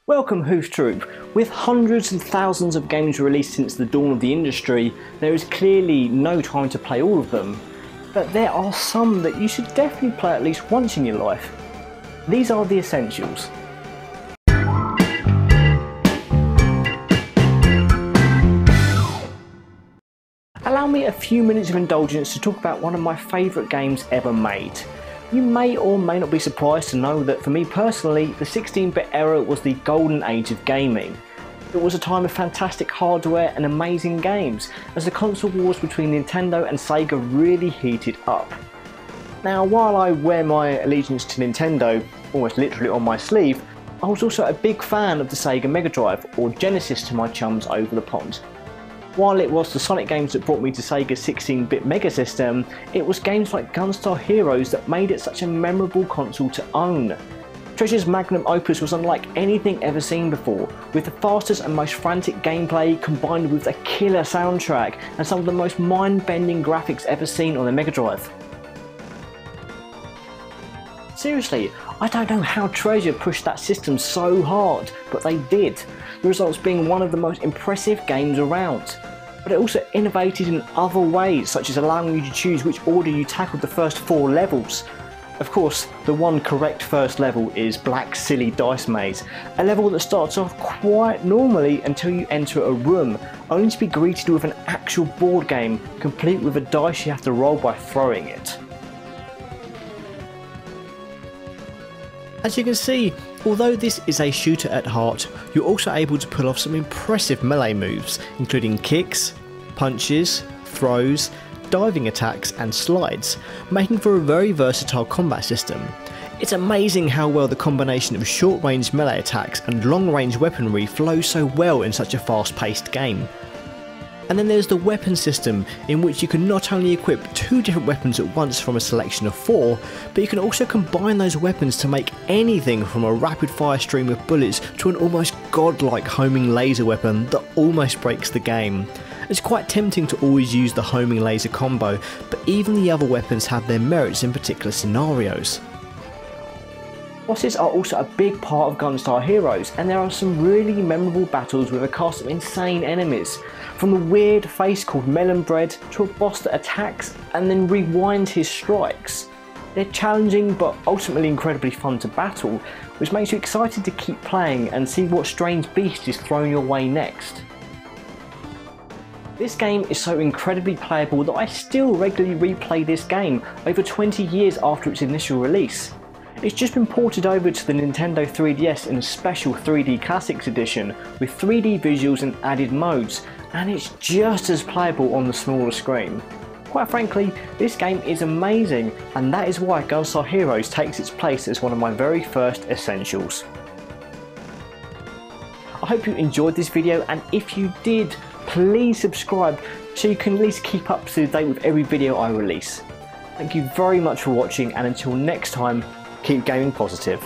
Welcome Hoof Troop. With hundreds and thousands of games released since the dawn of the industry, there is clearly no time to play all of them. But there are some that you should definitely play at least once in your life. These are the essentials. Allow me a few minutes of indulgence to talk about one of my favourite games ever made. You may or may not be surprised to know that for me personally, the 16-bit era was the golden age of gaming. It was a time of fantastic hardware and amazing games, as the console wars between Nintendo and Sega really heated up. Now, while I wear my allegiance to Nintendo almost literally on my sleeve, I was also a big fan of the Sega Mega Drive, or Genesis to my chums over the pond. While it was the Sonic games that brought me to Sega's 16-bit Mega System, it was games like Gunstar Heroes that made it such a memorable console to own. Treasure's magnum opus was unlike anything ever seen before, with the fastest and most frantic gameplay combined with a killer soundtrack and some of the most mind-bending graphics ever seen on the Mega Drive. Seriously, I don't know how Treasure pushed that system so hard, but they did, the results being one of the most impressive games around. But it also innovated in other ways, such as allowing you to choose which order you tackled the first 4 levels. Of course, the one correct first level is Black Silly Dice Maze, a level that starts off quite normally until you enter a room, only to be greeted with an actual board game, complete with a dice you have to roll by throwing it. As you can see, although this is a shooter at heart, you're also able to pull off some impressive melee moves, including kicks, punches, throws, diving attacks and slides, making for a very versatile combat system. It's amazing how well the combination of short-range melee attacks and long-range weaponry flows so well in such a fast-paced game. And then there's the weapon system, in which you can not only equip 2 different weapons at once from a selection of 4, but you can also combine those weapons to make anything from a rapid fire stream of bullets to an almost godlike homing laser weapon that almost breaks the game. It's quite tempting to always use the homing laser combo, but even the other weapons have their merits in particular scenarios. Bosses are also a big part of Gunstar Heroes, and there are some really memorable battles with a cast of insane enemies. From the weird face called Melon Bread to a boss that attacks and then rewinds his strikes. They're challenging but ultimately incredibly fun to battle, which makes you excited to keep playing and see what strange beast is thrown your way next. This game is so incredibly playable that I still regularly replay this game over 20 years after its initial release. It's just been ported over to the Nintendo 3DS in a special 3D Classics edition with 3D visuals and added modes, and it's just as playable on the smaller screen. Quite frankly, this game is amazing, and that is why Gunstar Heroes takes its place as one of my very first essentials. I hope you enjoyed this video, and if you did, please subscribe so you can at least keep up to date with every video I release. Thank you very much for watching, and until next time, keep gaming positive.